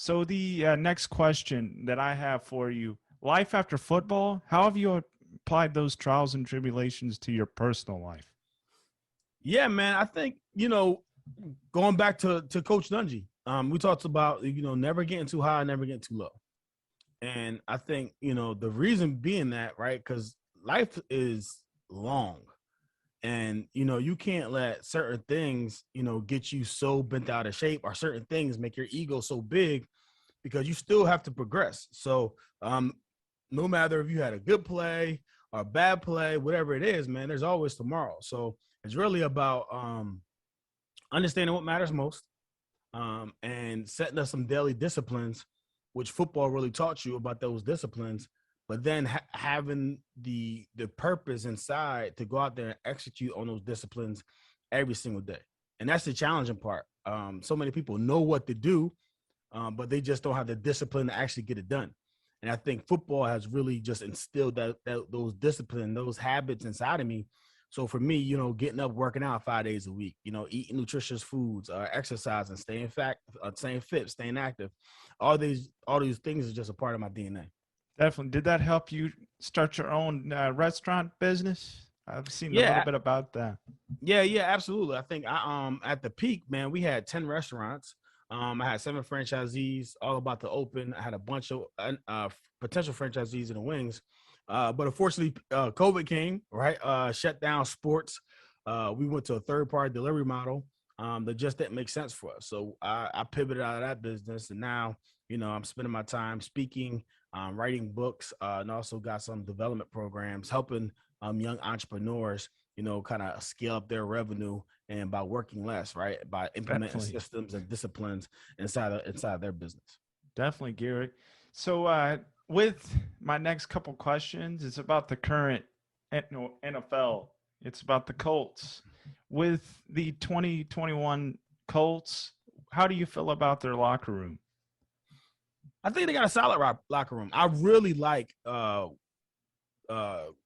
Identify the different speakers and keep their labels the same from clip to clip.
Speaker 1: So the next question that I have for you, life after football, how have you applied those trials and tribulations to your personal life?
Speaker 2: Yeah, man. I think, going back to Coach Dungy, we talked about, never getting too high, never getting too low. And I think, the reason being that, right, because life is long. And, you can't let certain things, get you so bent out of shape, or certain things make your ego so big, because you still have to progress. So no matter if you had a good play or a bad play, whatever it is, man, there's always tomorrow. So it's really about understanding what matters most, and setting up some daily disciplines, which football really taught you about those disciplines. But then having the purpose inside to go out there and execute on those disciplines every single day. And that's the challenging part. So many people know what to do, but they just don't have the discipline to actually get it done. And I think football has really just instilled those discipline, those habits inside of me. So for me, getting up, working out 5 days a week, eating nutritious foods, exercising, staying fit, staying active, all these things is just a part of my DNA.
Speaker 1: Definitely. Did that help you start your own restaurant business? I've seen a little
Speaker 2: Yeah,
Speaker 1: bit about that.
Speaker 2: yeah, absolutely. I think at the peak, man, we had 10 restaurants. I had 7 franchisees, all about to open. I had a bunch of potential franchisees in the wings. But unfortunately, COVID came, right? Shut down sports. We went to a third-party delivery model that just didn't make sense for us. So I pivoted out of that business, and now, I'm spending my time speaking, writing books, and also got some development programs helping young entrepreneurs, kind of scale up their revenue, and by working less, right? By implementing
Speaker 1: Definitely.
Speaker 2: systems and disciplines inside their business.
Speaker 1: Definitely, Gary. So with my next couple questions, it's about the current NFL. It's about the Colts. With the 2021 Colts, how do you feel about their locker room?
Speaker 2: I think they got a solid locker room. I really like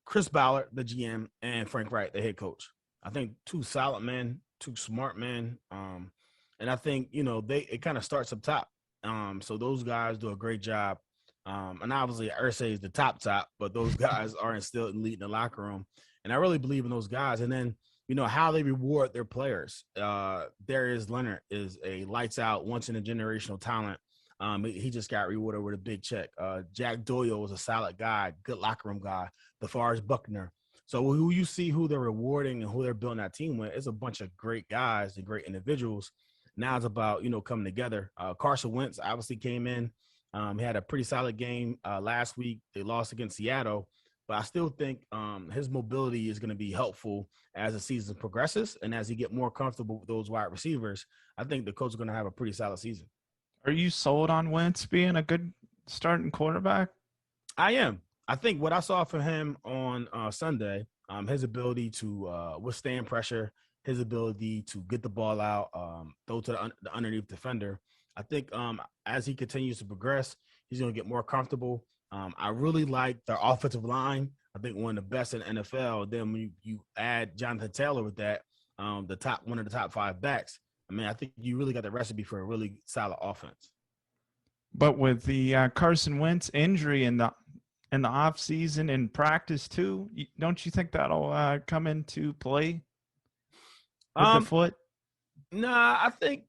Speaker 2: Chris Ballard, the GM, and Frank Wright, the head coach. I think two solid men, two smart men, and I think it kind of starts up top. So those guys do a great job, and obviously Ursay is the top, but those guys are instilled and leading the locker room, and I really believe in those guys. And then how they reward their players. Darius Leonard is a lights out, once in a generational talent. He just got rewarded with a big check. Jack Doyle was a solid guy, good locker room guy. DeForest Buckner. So who they're rewarding and who they're building that team with is a bunch of great guys and great individuals. Now it's about coming together. Carson Wentz obviously came in. He had a pretty solid game last week. They lost against Seattle, but I still think his mobility is going to be helpful as the season progresses, and as he get more comfortable with those wide receivers. I think the coach is going to have a pretty solid season.
Speaker 1: Are you sold on Wentz being a good starting quarterback?
Speaker 2: I am. I think what I saw from him on Sunday, his ability to withstand pressure, his ability to get the ball out, throw to the underneath defender. I think as he continues to progress, he's going to get more comfortable. I really like their offensive line. I think one of the best in the NFL. Then when you add Jonathan Taylor with that, one of the top 5 backs. I mean, I think you really got the recipe for a really solid offense.
Speaker 1: But with the Carson Wentz injury in the off season and practice too, don't you think that'll come into play with the
Speaker 2: Um,
Speaker 1: foot?
Speaker 2: nah, I think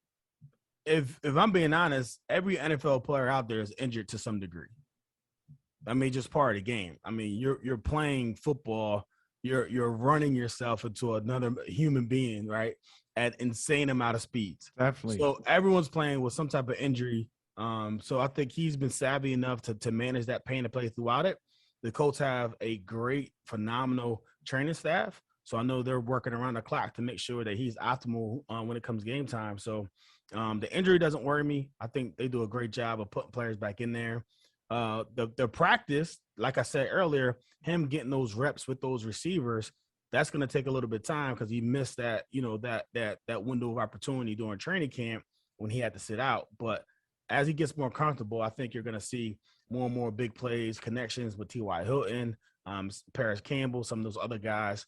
Speaker 2: if I'm being honest, every NFL player out there is injured to some degree. I mean, just part of the game. I mean, you're playing football, you're running yourself into another human being, right? At insane amount of speeds.
Speaker 1: Definitely.
Speaker 2: So everyone's playing with some type of injury. So I think he's been savvy enough to manage that pain and play throughout it. The Colts have a great, phenomenal training staff. So I know they're working around the clock to make sure that he's optimal when it comes game time. So the injury doesn't worry me. I think they do a great job of putting players back in there. The practice, like I said earlier, him getting those reps with those receivers, that's going to take a little bit of time because he missed that, that window of opportunity during training camp when he had to sit out. But as he gets more comfortable, I think you're going to see more and more big plays, connections with T.Y. Hilton, Paris Campbell, some of those other guys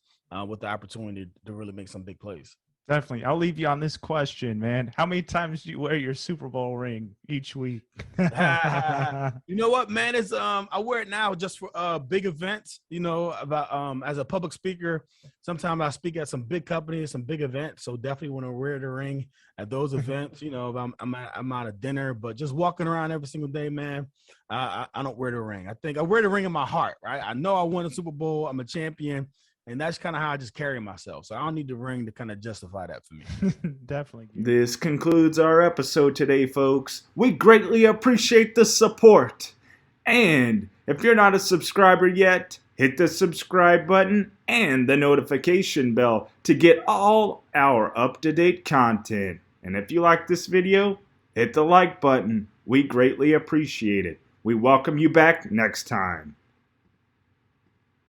Speaker 2: with the opportunity to really make some big plays.
Speaker 1: Definitely. I'll leave you on this question, man. How many times do you wear your Super Bowl ring each week?
Speaker 2: You know what, man? It's I wear it now just for big events. You know, about as a public speaker, sometimes I speak at some big companies, some big events. So definitely want to wear the ring at those events. You know, if I'm out of dinner, but just walking around every single day, man. I don't wear the ring. I think I wear the ring in my heart, right? I know I won a Super Bowl. I'm a champion. And that's kind of how I just carry myself. So I don't need the ring to kind of justify that for me.
Speaker 1: Definitely.
Speaker 3: This concludes our episode today, folks. We greatly appreciate the support. And if you're not a subscriber yet, hit the subscribe button and the notification bell to get all our up-to-date content. And if you like this video, hit the like button. We greatly appreciate it. We welcome you back next time.